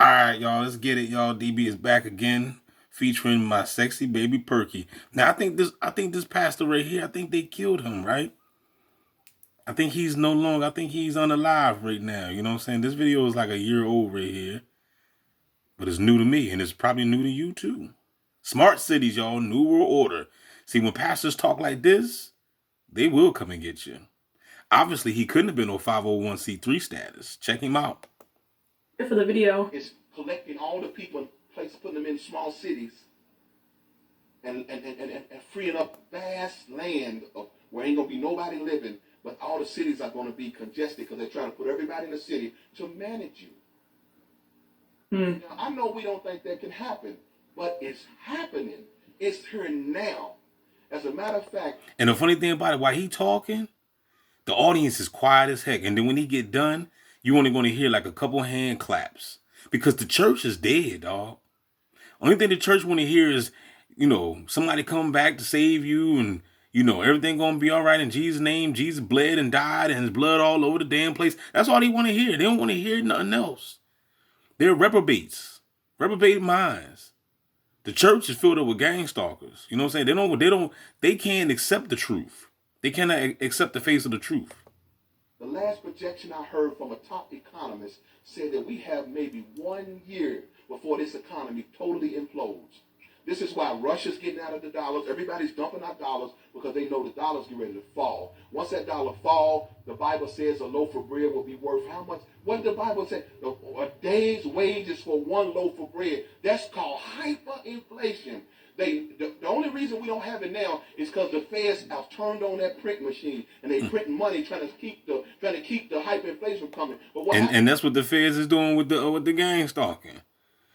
All right, y'all, let's get it, y'all. DB is back again, featuring my sexy baby Perky. Now, I think this pastor right here, I think they killed him, right? I think he's no longer. I think he's unalive right now. You know what I'm saying? This video is like a year old right here, but it's new to me, and it's probably new to you too. Smart cities, y'all. New world order. See, when pastors talk like this, they will come and get you. Obviously, he couldn't have been on 501c3 status. Check him out. For the video. It's collecting all the people and putting them in small cities and freeing up vast land of where ain't gonna be nobody living, but all the cities are gonna be congested because they're trying to put everybody in the city to manage you. Now, I know we don't think that can happen, but it's happening. It's here now. As a matter of fact. And the funny thing about it, while he talking, the audience is quiet as heck. And then when he get done, you only going to hear like a couple hand claps. Because the church is dead, dog. Only thing the church want to hear is, somebody come back to save you and, everything going to be all right in Jesus' name. Jesus bled and died and his blood all over the damn place. That's all they want to hear. They don't want to hear nothing else. They're reprobates. Reprobate minds. The church is filled up with gang stalkers. You know what I'm saying? They can't accept the truth. They cannot accept the face of the truth. The last projection I heard from a top economist said that we have maybe 1 year before this economy totally implodes. This is why Russia's getting out of the dollars. Everybody's dumping out dollars because they know the dollars get ready to fall. Once that dollar falls, the Bible says a loaf of bread will be worth how much? What did the Bible say? A day's wages for one loaf of bread. That's called hyperinflation. The only reason we don't have it now is because the feds have turned on that print machine and they printing money trying to keep the hyperinflation coming. But and that's what the feds is doing with the gang stalking.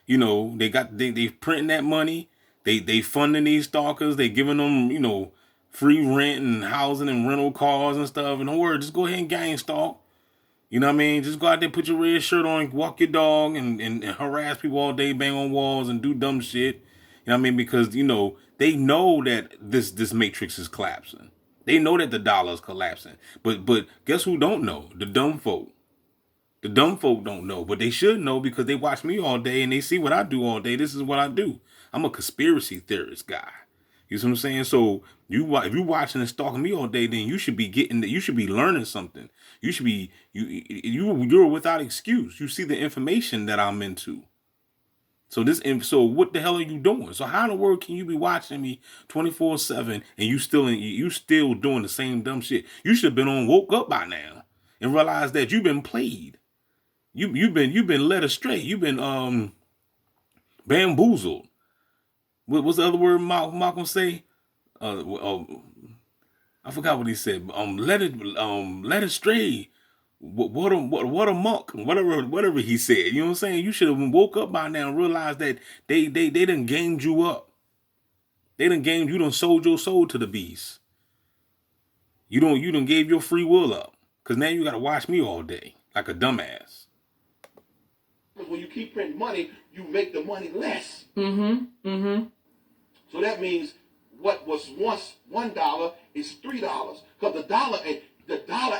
They printing that money. They funding these stalkers. They giving them free rent and housing and rental cars and stuff. And don't worry, just go ahead and gang stalk. You know what I mean? Just go out there, put your red shirt on, walk your dog, and harass people all day, bang on walls, and do dumb shit. You know what I mean? Because, they know that this matrix is collapsing. They know that the dollar is collapsing. But guess who don't know? The dumb folk. The dumb folk don't know. But they should know because they watch me all day and they see what I do all day. This is what I do. I'm a conspiracy theorist guy. You see what I'm saying? So if you're watching and stalking me all day, then you should be you should be learning something. You should be you're without excuse. You see the information that I'm into. So what the hell are you doing? So how in the world can you be watching me 24/7 and you still doing the same dumb shit? You should have been woke up by now and realized that you've been played. You've been led astray. You've been bamboozled. What's the other word Malcolm say? I forgot what he said. Led astray. What a monk. Whatever he said. You know what I'm saying? You should have woke up by now and realized that they done gamed you up. You done sold your soul to the beast. You done gave your free will up. Cause now you gotta watch me all day like a dumbass. When you keep printing money, you make the money less. Mm-hmm. So that means what was once $1 is $3. Because the dollar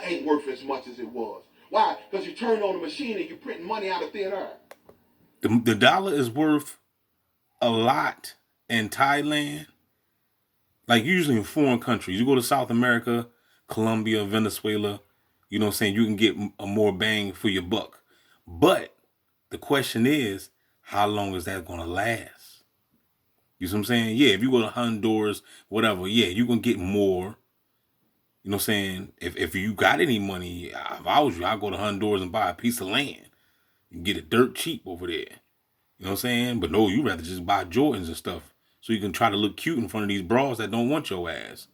ain't worth as much as it was. Why? Because you turned on the machine and you're printing money out of thin air. The dollar is worth a lot in Thailand. Like usually in foreign countries. You go to South America, Colombia, Venezuela, you know what I'm saying? You can get a more bang for your buck. But the question is, how long is that going to last? You see what I'm saying? Yeah, if you go to Honduras, whatever, yeah, you're going to get more. You know what I'm saying? If you got any money, if I was you, I'd go to Honduras and buy a piece of land. You can get it dirt cheap over there. You know what I'm saying? But no, you rather just buy Jordans and stuff so you can try to look cute in front of these bras that don't want your ass.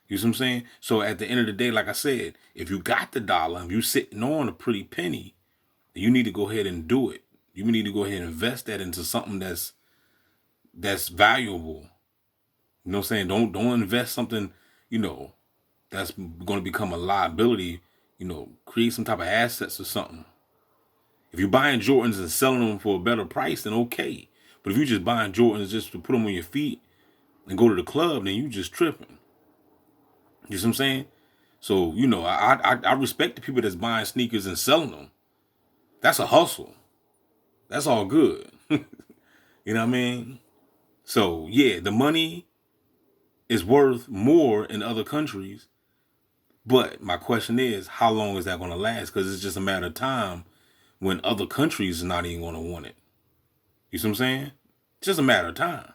You see what I'm saying? So at the end of the day, like I said, if you got the dollar, if you're sitting on a pretty penny, you need to go ahead and do it. You need to go ahead and invest that into something that's valuable. You know what I'm saying? Don't invest something, that's going to become a liability. Create some type of assets or something. If you're buying Jordans and selling them for a better price, then okay. But if you're just buying Jordans just to put them on your feet and go to the club, then you just tripping. You see what I'm saying? So, I respect the people that's buying sneakers and selling them. That's a hustle. That's all good. You know what I mean? So yeah, the money is worth more in other countries. But my question is, how long is that going to last? Because it's just a matter of time when other countries are not even going to want it. You see what I'm saying? It's just a matter of time.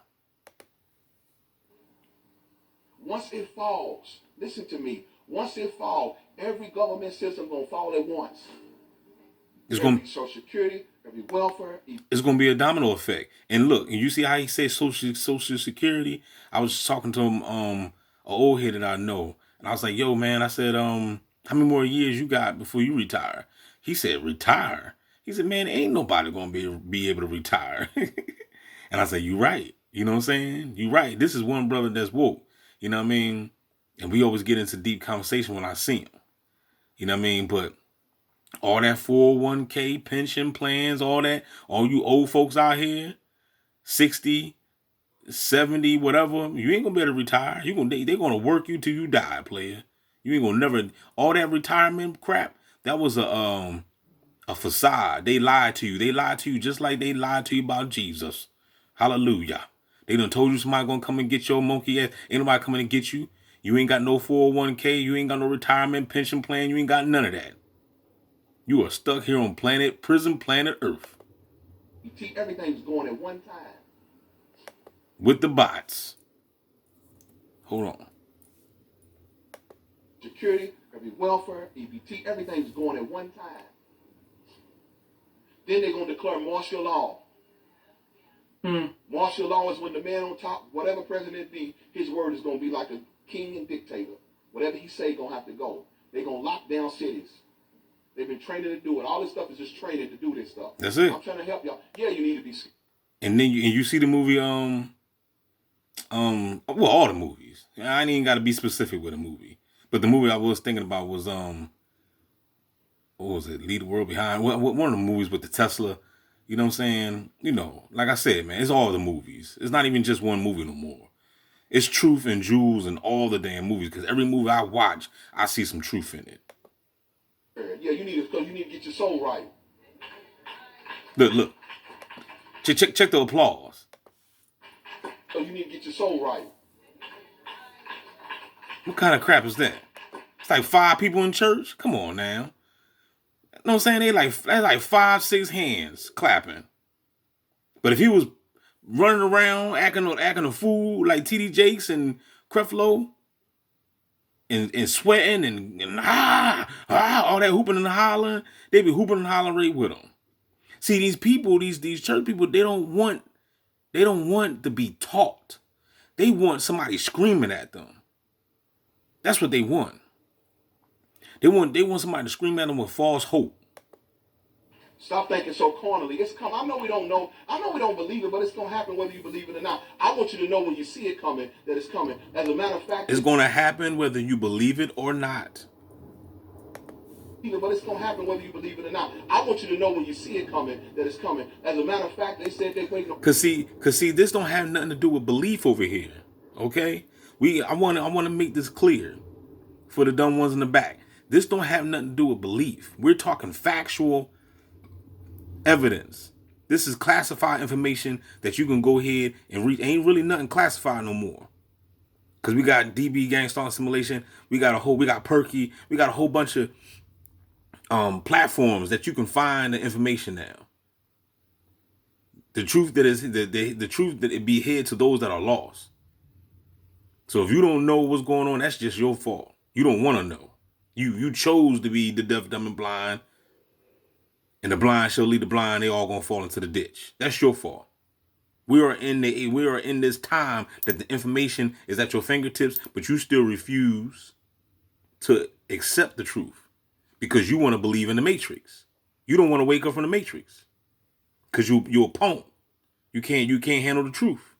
Once it falls, listen to me. Once it falls, every government system gonna fall at once. Every Social Security, every welfare. It's gonna be a domino effect. And look, you see how he says Social Security. I was talking to him, an old head that I know, and I was like, "Yo, man," I said, "How many more years you got before you retire?" He said, "Retire." He said, "Man, ain't nobody gonna be able to retire." And I said, "You right. You know what I'm saying? You right. This is one brother that's woke. You know what I mean? And we always get into deep conversation when I see him. You know what I mean? But all that 401k, pension plans, all that, all you old folks out here, 60, 70, whatever, you ain't gonna be able to retire. They're gonna work you till you die, player. You ain't gonna never, all that retirement crap, that was a facade. They lied to you. They lied to you just like they lied to you about Jesus. Hallelujah. They done told you somebody gonna come and get your monkey ass. Ain't nobody coming to get you. You ain't got no 401k. You ain't got no retirement pension plan. You ain't got none of that. You are stuck here on prison planet Earth. Everything's going at one time. With the bots. Hold on. Security, every welfare, EBT, everything's going at one time. Then they're gonna declare martial law. Martial law is when the man on top, whatever president be, his word is gonna be like a king and dictator. Whatever he say gonna have to go. They're gonna lock down cities. They've been training to do it. All this stuff is just training to do this stuff. That's it. I'm trying to help y'all. Yeah, you need to be. And then you see the movie, well, all the movies. I ain't even got to be specific with a movie, but the movie I was thinking about was what was it? Leave the World Behind. One of the movies with the Tesla. You know what I'm saying? You know, like I said, man, it's all the movies. It's not even just one movie no more. It's truth and jewels in all the damn movies, because every movie I watch, I see some truth in it. Yeah, you need to get your soul right. Look. Check the applause. So you need to get your soul right. What kind of crap is that? It's like 5 people in church? Come on now. You know what I'm saying? That's like 5, 6 hands clapping. But if he was running around acting a fool like TD Jakes and Creflo and sweating and all that hooping and hollering, they be hooping and hollering right with him. See, these people, these church people, they don't want to be taught. They want somebody screaming at them. That's what they want. They want somebody to scream at them with false hope. Stop thinking so cornily. It's come. I know we don't know. I know we don't believe it, but it's gonna happen whether you believe it or not. I want you to know when you see it coming that it's coming. As a matter of fact, it's gonna happen whether you believe it or not. But it's gonna happen whether you believe it or not. I want you to know when you see it coming that it's coming. As a matter of fact, they said they're waiting. Cause see, this don't have nothing to do with belief over here. Okay, I want to make this clear for the dumb ones in the back. This don't have nothing to do with belief. We're talking factual evidence. This is classified information that you can go ahead and read. Ain't really nothing classified no more. Cause we got DB Gangstar Simulation. We got Perky. We got a whole bunch of platforms that you can find the information now. The truth that is the truth that it be hid to those that are lost. So if you don't know what's going on, that's just your fault. You don't want to know. You chose to be the deaf, dumb, and blind, and the blind shall lead the blind. They all gonna fall into the ditch. That's your fault. We are in this time that the information is at your fingertips, but you still refuse to accept the truth because you want to believe in the Matrix. You don't want to wake up from the Matrix because you're a punk. You can't handle the truth.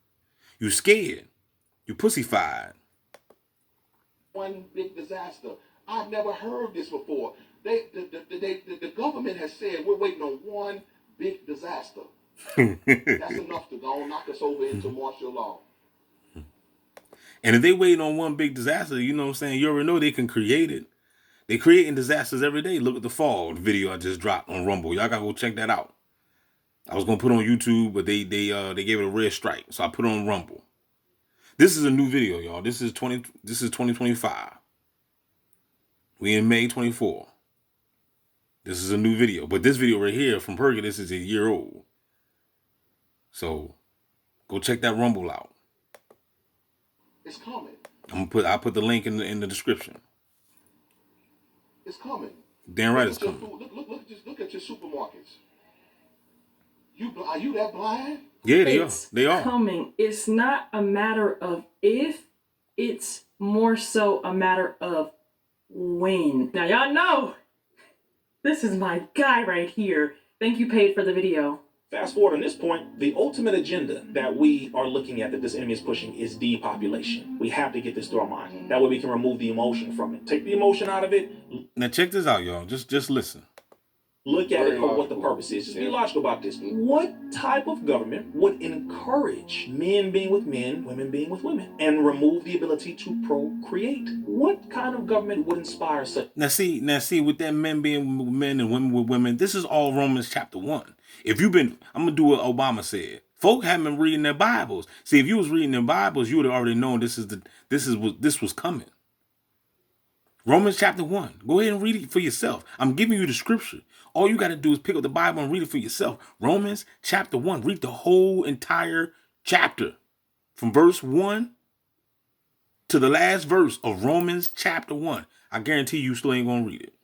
You scared. You pussyfied. One big disaster. I've never heard this before. The government has said we're waiting on one big disaster. That's enough to go knock us over into martial law. And if they waiting on one big disaster, you know what I'm saying? You already know they can create it. They creating disasters every day. Look at the fall video I just dropped on Rumble. Y'all gotta go check that out. I was gonna put it on YouTube, but they gave it a red strike, so I put it on Rumble. This is a new video, y'all. This is 2025. We in May 24. This is a new video, but this video right here from Perky, this is a year old. So go check that Rumble out. It's coming. I'll put the link in the description. It's coming. Damn right, it's coming. Look at your supermarkets. Are you that blind? Yeah, They are. Coming. It's not a matter of if, it's more so a matter of when. Now y'all know, this is my guy right here. Thank you, Paid, for the video. Fast forward on this point, the ultimate agenda that we are looking at, that this enemy is pushing, is depopulation. We have to get this through our mind. That way we can remove the emotion from it. Take the emotion out of it. Now check this out, y'all. Just listen. Look at it for what the purpose is. Just be logical about this. What type of government would encourage men being with men, women being with women, and remove the ability to procreate? What kind of government would inspire such? Now see, with that men being with men and women with women, this is all Romans chapter 1. If you've been, I'm gonna do what Obama said. Folk haven't been reading their Bibles. See, if you was reading their Bibles, you would have already known this was coming. Romans chapter 1. Go ahead and read it for yourself. I'm giving you the scripture. All you got to do is pick up the Bible and read it for yourself. Romans chapter 1. Read the whole entire chapter. From verse 1 to the last verse of Romans chapter 1. I guarantee you still ain't going to read it.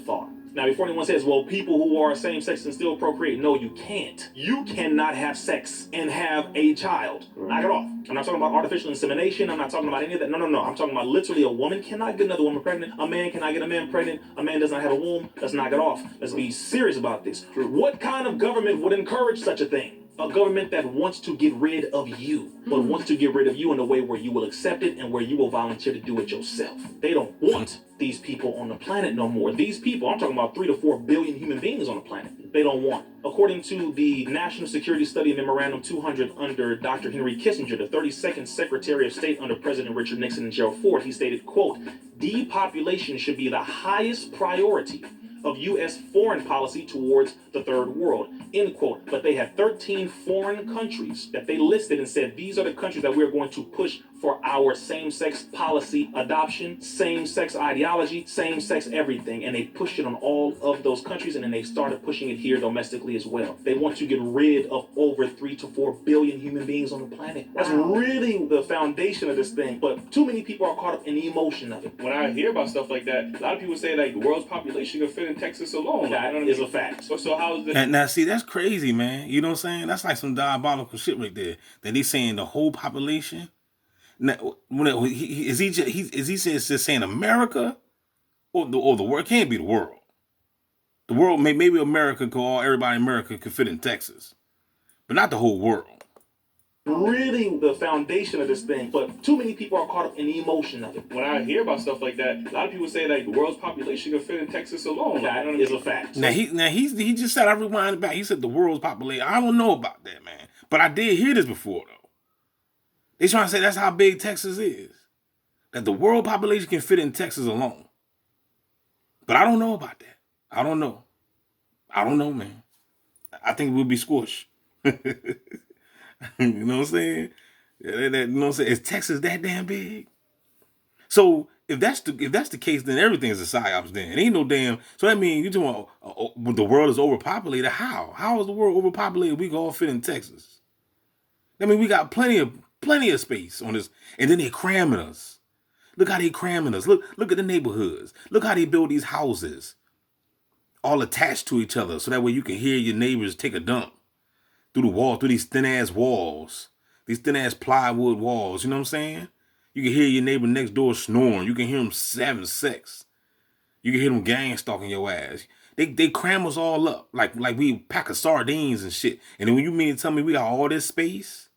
Thought. Now, before anyone says, well, people who are same sex can still procreate. No, you can't. You cannot have sex and have a child. Knock it off. I'm not talking about artificial insemination. I'm not talking about any of that. No. I'm talking about literally a woman cannot get another woman pregnant. A man cannot get a man pregnant. A man does not have a womb. Let's knock it off. Let's be serious about this. What kind of government would encourage such a thing? A government that wants to get rid of you, but wants to get rid of you in a way where you will accept it and where you will volunteer to do it yourself. They don't want these people on the planet no more. These people, I'm talking about 3 to 4 billion human beings on the planet, they don't want. According to the National Security Study Memorandum 200 under Dr. Henry Kissinger, the 32nd Secretary of State under President Richard Nixon and Gerald Ford, he stated, quote, depopulation should be the highest priority of U.S. foreign policy towards the third world, end quote. But they had 13 foreign countries that they listed and said, these are the countries that we're going to push for our same-sex policy adoption, same-sex ideology, same-sex everything. And they pushed it on all of those countries, and then they started pushing it here domestically as well. They want to get rid of over 3 to 4 billion human beings on the planet. That's really the foundation of this thing. But too many people are caught up in the emotion of it. When I hear about stuff like that, a lot of people say like the world's population could fit in Texas alone. That is a fact. So how is that? Now, see, that's crazy, man. You know what I'm saying? That's like some diabolical shit right there. That they saying the whole population. Now, is he just saying America, or the world? It can't be the world. The world, maybe America everybody in America could fit in Texas, but not the whole world. Really the foundation of this thing, but too many people are caught up in the emotion of it. When I hear about stuff like that, a lot of people say like the world's population could fit in Texas alone. That is a fact. Now he just said, I rewind it back. He said the world's population. I don't know about that, man, but I did hear this before though. They trying to say that's how big Texas is, that the world population can fit in Texas alone. But I don't know about that. I don't know, man. I think we'll be squished. You know what I'm saying? You know what I'm saying? Is Texas that damn big? So if that's the case, then everything's a psyops. Then it ain't no damn. So that means you talking about the world is overpopulated. How? How is the world overpopulated? We can all fit in Texas. I mean, we got plenty of space on this, and then they cramming us. Look how they cramming us. Look at the neighborhoods. Look how they build these houses, all attached to each other, so that way you can hear your neighbors take a dump through the wall, through these thin ass walls, these thin ass plywood walls. You know what I'm saying? You can hear your neighbor next door snoring. You can hear them having sex. You can hear them gang stalking your ass. They cram us all up like we a pack of sardines and shit. And then when you mean to tell me we got all this space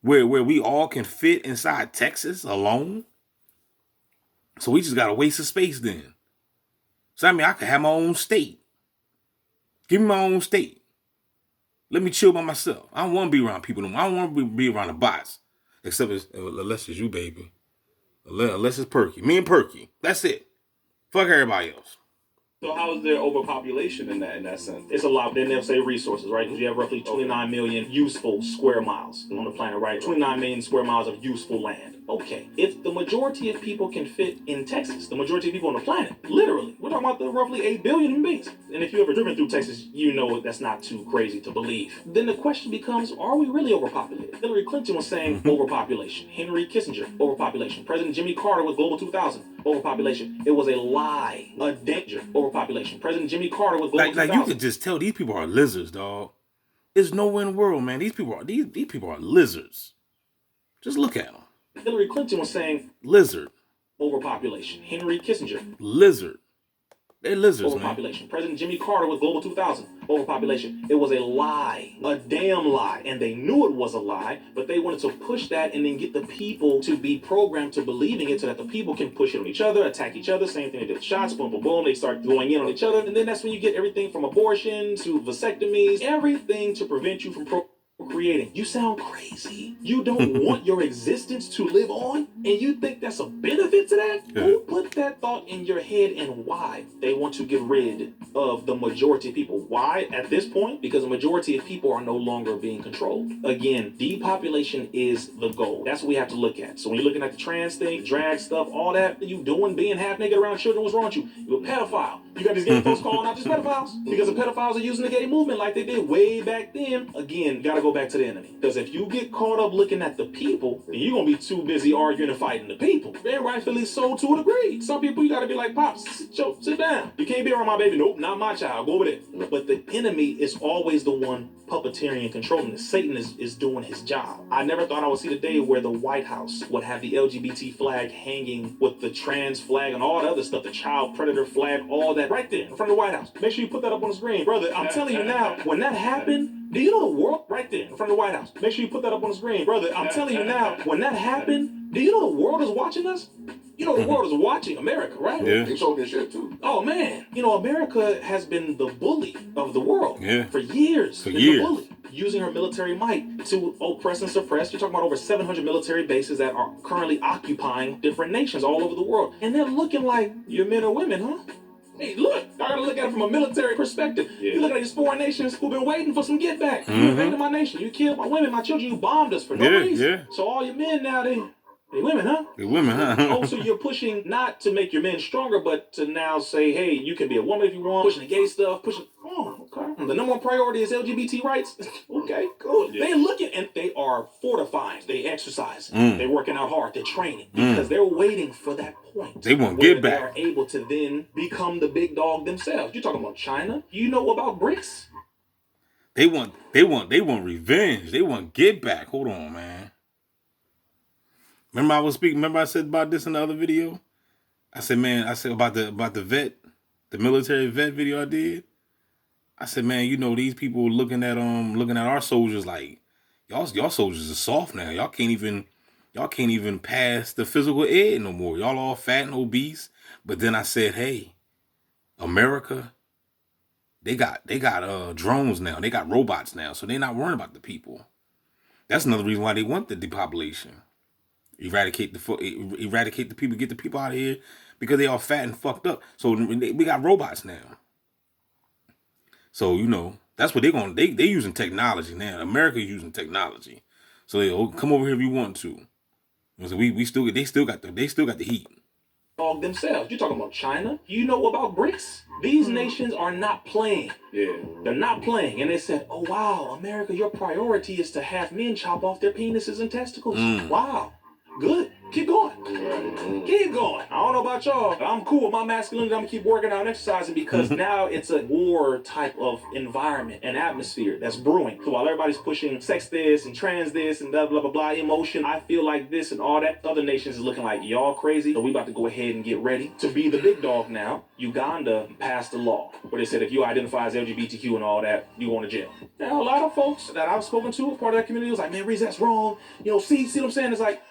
where we all can fit inside Texas alone, so we just got a waste of space then. So I mean, I could have my own state. Give me my own state. Let me chill by myself. I don't want to be around people. I don't want to be around the bots. Unless it's you, baby. Unless it's Perky. Me and Perky. That's it. Fuck everybody else. So how is there overpopulation in that sense? It's a lot. Then they'll say resources, right? Because you have roughly 29 million useful square miles on the planet, right? 29 million square miles of useful land. Okay. If the majority of people can fit in Texas, the majority of people on the planet, literally, we're talking about the roughly 8 billion human beings. And if you've ever driven through Texas, you know that's not too crazy to believe. Then the question becomes, are we really overpopulated? Hillary Clinton was saying overpopulation. Henry Kissinger, overpopulation. President Jimmy Carter with Global 2000, overpopulation. It was a lie, a danger, overpopulation. President Jimmy Carter with Global 2000. Like you could just tell these people are lizards, dog. There's nowhere in the world, man. These people are lizards. Just look at them. Hillary Clinton was saying lizard, overpopulation. Henry Kissinger, lizard. They're lizards, overpopulation. Man. President Jimmy Carter with Global 2000, overpopulation. It was a lie, a damn lie. And they knew it was a lie, but they wanted to push that and then get the people to be programmed to believing it so that the people can push it on each other, attack each other. Same thing they did with shots, boom, boom, boom. They start going in on each other. And then that's when you get everything from abortion to vasectomies, everything to prevent you from procreating. You sound crazy. You don't want your existence to live on, and you think that's a benefit to that? Yeah. Who put that thought in your head, and why? They want to get rid of the majority of people. Why at this point? Because the majority of people are no longer being controlled. Again, depopulation is the goal. That's what we have to look at. So when you're looking at the trans thing, drag stuff, all that you doing, being half naked around children, what's wrong with you? You're a pedophile. You got these gay folks calling out these pedophiles because the pedophiles are using the gay movement like they did way back then. Again, gotta go back to the enemy. Because if you get caught up looking at the people, then you're gonna be too busy arguing and fighting the people. Very rightfully so, to a degree. Some people you gotta be like, Pops, sit down. You can't be around my baby. Nope, not my child. Go over there. But the enemy is always the one puppeteering and controlling it. Satan is doing his job. I never thought I would see the day where the White House would have the LGBT flag hanging with the trans flag and all the other stuff, the child predator flag, all that right there in front of the White House. Make sure you put that up on the screen. Brother, I'm telling you now, when that happened, do you know the world right there in front of the White House? Make sure you put that up on the screen. Brother, I'm telling you now, when that happened, do you know the world is watching us? You know the world is watching America, right? Yeah. They told this shit too. Oh man, you know America has been the bully of the world for years. For years. The bully, using her military might to oppress and suppress. You're talking about over 700 military bases that are currently occupying different nations all over the world, and they're looking like you're men or women, huh? Hey, look, I gotta look at it from a military perspective. Yeah. You look at these foreign nations who've been waiting for some get back. You invaded my nation. You killed my women, my children. You bombed us for no reason. Yeah. So all your men now, they women, huh? They women, huh? Also, you're pushing not to make your men stronger, but to now say, hey, you can be a woman if you want. Pushing the gay stuff, pushing. Oh, okay. The number one priority is LGBT rights. Okay, cool. Yeah. They're looking and they are fortifying. They exercise. They're working out hard. They're training because they're waiting for that point. They want to get back. They are able to then become the big dog themselves. You're talking about China. You know about BRICS? They want revenge. They want get back. Hold on, man. Remember I was speaking. Remember I said about this in the other video. I said about the vet, the military vet video I did. I said, man, you know these people looking at our soldiers like y'all soldiers are soft now. Y'all can't even pass the physical ed no more. Y'all all fat and obese. But then I said, hey, America, they got drones now. They got robots now, so they're not worrying about the people. That's another reason why they want the depopulation. Eradicate the people, get the people out of here because they all fat and fucked up. So we got robots now. So, you know, that's what they using technology now. America using technology. So they come over here if you want to. So they still got the heat. Dog themselves. You're talking about China. You know about BRICS? These nations are not playing. Yeah. They're not playing. And they said, oh wow, America, your priority is to have men chop off their penises and testicles. Wow. Good. Keep going. Keep going. I don't know about y'all, but I'm cool with my masculinity. I'm gonna keep working out and exercising because now it's a war type of environment and atmosphere that's brewing. So while everybody's pushing sex this and trans this and blah, blah, blah, blah, emotion, I feel like this and all that, other nations is looking like y'all crazy. So we about to go ahead and get ready to be the big dog now. Uganda passed a law where they said if you identify as LGBTQ and all that, you going to jail. Now, a lot of folks that I've spoken to, part of that community, was like, man, Reese, that's wrong. You know, see what I'm saying? It's like,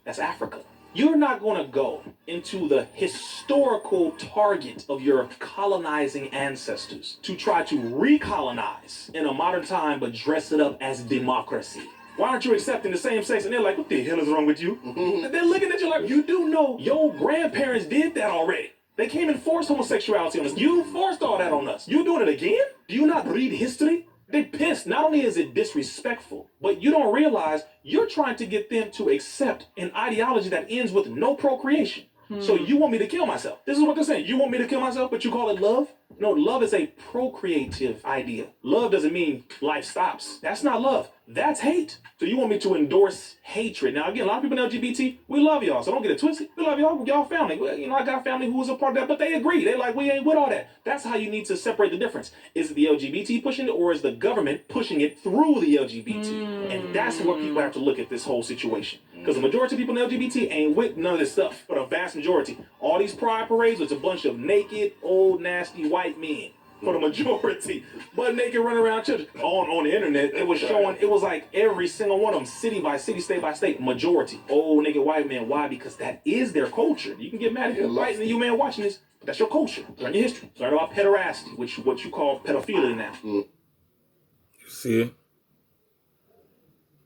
that's Africa. You're not going to go into the historical target of your colonizing ancestors to try to recolonize in a modern time, but dress it up as democracy. Why aren't you accepting the same sex? And they're like, what the hell is wrong with you? And they're looking at you like, you do know your grandparents did that already. They came and forced homosexuality on us. You forced all that on us. You doing it again? Do you not read history? They pissed. Not only is it disrespectful, but you don't realize you're trying to get them to accept an ideology that ends with no procreation. So you want me to kill myself. This is what they're saying. You want me to kill myself, but you call it love? No, love is a procreative idea. Love doesn't mean life stops. That's not love. That's hate. So you want me to endorse hatred. Now, again, a lot of people in LGBT, we love y'all, so don't get it twisted. We love y'all. Y'all family. Well, you know, I got family who was a part of that, but they agree. They like, we ain't with all that. That's how you need to separate the difference. Is it the LGBT pushing it, or is the government pushing it through the LGBT? And that's what people have to look at this whole situation. Because the majority of people in LGBT ain't with none of this stuff. But a vast majority. All these pride parades, it's a bunch of naked, old, nasty white men. For the majority. But naked running around church. On the internet, it was showing, it was like every single one of them, city by city, state by state, majority. Old, naked white men. Why? Because that is their culture. You can get mad if you're white and you man watching this, but that's your culture. Learn your history. Learn about pederasty, which what you call pedophilia now. You see it?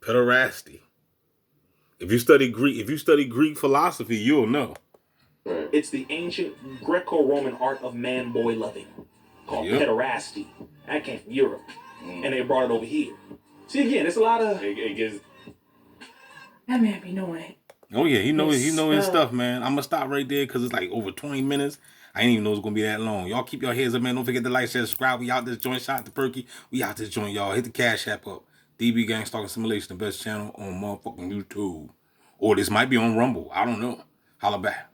Pederasty. If you study Greek philosophy, you'll know. It's the ancient Greco-Roman art of man-boy loving, called pederasty. That came from Europe, and they brought it over here. See, again, it's a lot of. It gets. That man be knowing it. Oh yeah, he know his stuff, man. I'm gonna stop right there because it's like over 20 minutes. I didn't even know it was gonna be that long. Y'all keep your heads up, man. Don't forget to like, share, subscribe. We out this joint. Shout out to Perky. We out this joint, y'all. Hit the Cash App up. DB Gang Stalking Simulation, the best channel on motherfucking YouTube. Or this might be on Rumble. I don't know. Holla back.